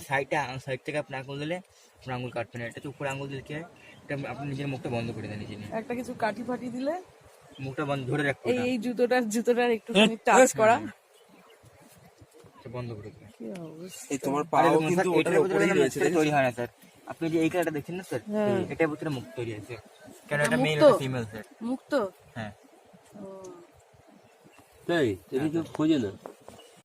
Side থেকে আপনি আঙুল দিলে আপনার আঙুল কাটবে না। এটা তো উপরে আঙুল দিলে কি হয়, এটা আপনি নিজের মুখটা বন্ধ করে দেন, নিজে নিয়ে একটা কিছু কাঠি ফাটি দিলে মুখটা বন্ধ ধরে রাখবে, এই জুতোটার একটুখানি টাচ করা বন্ধ করে দেবেন। কি অবস্থা! এই তোমার পাও কিন্তু ওটার উপরেই রয়েছে, তৈরি হয় না স্যার। আপনি যে এই কালারটা দেখছেন না স্যার, এটার ভিতরে মুখ তৈরি আছে। কেন এটা মেল এটা ফিমেল স্যার? মুক্ত। হ্যাঁ। ও তাই এটা তো খোঁজে না।